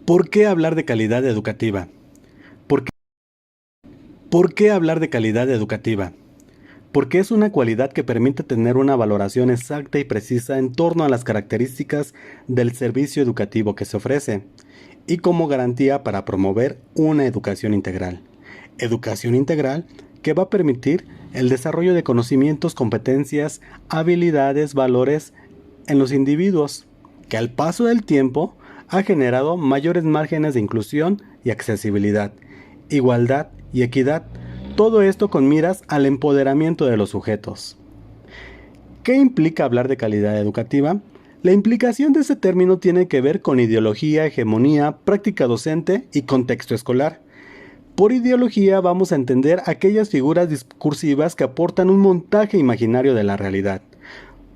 ¿Por qué hablar de calidad educativa? ¿Por qué, por qué hablar de calidad educativa? Porque es una cualidad que permite tener una valoración exacta y precisa en torno a las características del servicio educativo que se ofrece y como garantía para promover una educación integral. Educación integral que va a permitir el desarrollo de conocimientos, competencias, habilidades, valores en los individuos, que al paso del tiempo ha generado mayores márgenes de inclusión y accesibilidad, igualdad y equidad, todo esto con miras al empoderamiento de los sujetos. ¿Qué implica hablar de calidad educativa? La implicación de este término tiene que ver con ideología, hegemonía, práctica docente y contexto escolar. Por ideología vamos a entender aquellas figuras discursivas que aportan un montaje imaginario de la realidad.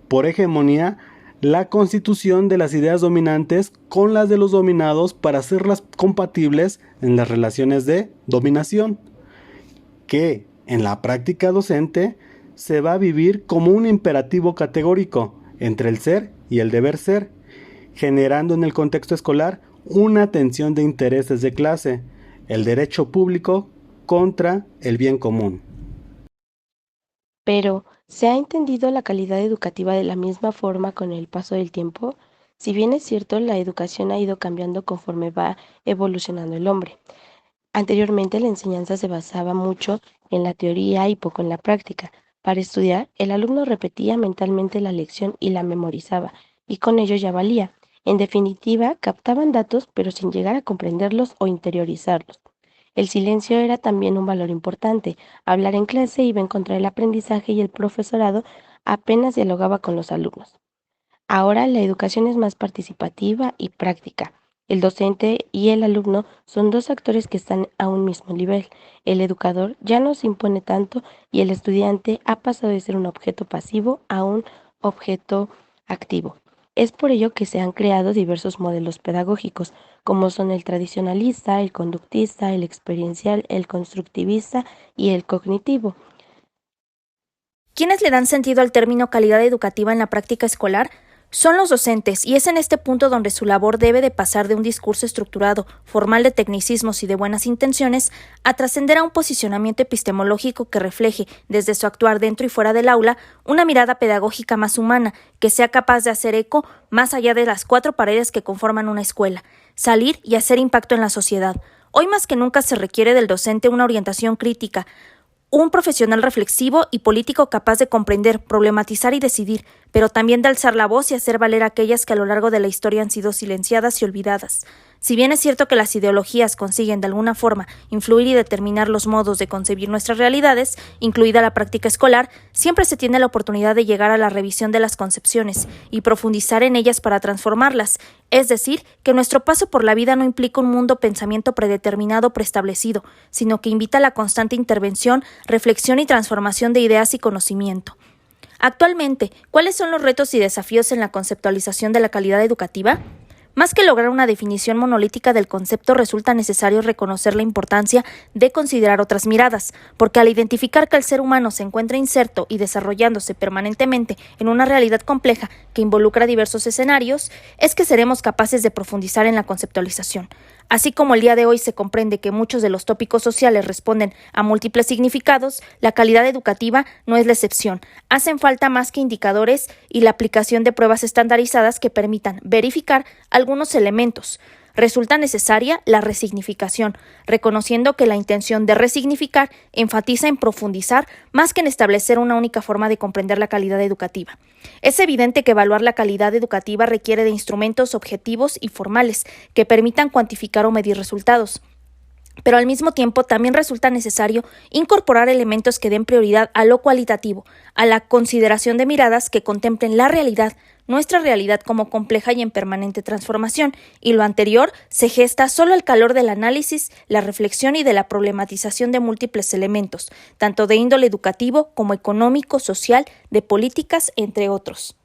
Por hegemonía, la constitución de las ideas dominantes con las de los dominados para hacerlas compatibles en las relaciones de dominación, que en la práctica docente se va a vivir como un imperativo categórico entre el ser y el deber ser, generando en el contexto escolar una tensión de intereses de clase, el derecho público contra el bien común. Pero, ¿se ha entendido la calidad educativa de la misma forma con el paso del tiempo? Si bien es cierto, la educación ha ido cambiando conforme va evolucionando el hombre. Anteriormente la enseñanza se basaba mucho en la teoría y poco en la práctica. Para estudiar, el alumno repetía mentalmente la lección y la memorizaba, y con ello ya valía. En definitiva, captaban datos pero sin llegar a comprenderlos o interiorizarlos. El silencio era también un valor importante. Hablar en clase iba en contra del aprendizaje y el profesorado apenas dialogaba con los alumnos. Ahora la educación es más participativa y práctica. El docente y el alumno son dos actores que están a un mismo nivel. El educador ya no se impone tanto y el estudiante ha pasado de ser un objeto pasivo a un objeto activo. Es por ello que se han creado diversos modelos pedagógicos, como son el tradicionalista, el conductista, el experiencial, el constructivista y el cognitivo. ¿Quiénes le dan sentido al término calidad educativa en la práctica escolar? Son los docentes, y es en este punto donde su labor debe de pasar de un discurso estructurado, formal de tecnicismos y de buenas intenciones, a trascender a un posicionamiento epistemológico que refleje, desde su actuar dentro y fuera del aula, una mirada pedagógica más humana, que sea capaz de hacer eco más allá de las cuatro paredes que conforman una escuela, salir y hacer impacto en la sociedad. Hoy más que nunca se requiere del docente una orientación crítica, un profesional reflexivo y político capaz de comprender, problematizar y decidir, pero también de alzar la voz y hacer valer aquellas que a lo largo de la historia han sido silenciadas y olvidadas. Si bien es cierto que las ideologías consiguen de alguna forma influir y determinar los modos de concebir nuestras realidades, incluida la práctica escolar, siempre se tiene la oportunidad de llegar a la revisión de las concepciones y profundizar en ellas para transformarlas, es decir, que nuestro paso por la vida no implica un mundo pensamiento predeterminado preestablecido, sino que invita a la constante intervención, reflexión y transformación de ideas y conocimiento. Actualmente, ¿cuáles son los retos y desafíos en la conceptualización de la calidad educativa? Más que lograr una definición monolítica del concepto, resulta necesario reconocer la importancia de considerar otras miradas, porque al identificar que el ser humano se encuentra inserto y desarrollándose permanentemente en una realidad compleja que involucra diversos escenarios, es que seremos capaces de profundizar en la conceptualización. Así como el día de hoy se comprende que muchos de los tópicos sociales responden a múltiples significados, la calidad educativa no es la excepción. Hacen falta más que indicadores y la aplicación de pruebas estandarizadas que permitan verificar algunos elementos. Resulta necesaria la resignificación, reconociendo que la intención de resignificar enfatiza en profundizar más que en establecer una única forma de comprender la calidad educativa. Es evidente que evaluar la calidad educativa requiere de instrumentos objetivos y formales que permitan cuantificar o medir resultados. Pero al mismo tiempo también resulta necesario incorporar elementos que den prioridad a lo cualitativo, a la consideración de miradas que contemplen la realidad, nuestra realidad como compleja y en permanente transformación, y lo anterior se gesta solo al calor del análisis, la reflexión y de la problematización de múltiples elementos, tanto de índole educativo como económico, social, de políticas, entre otros.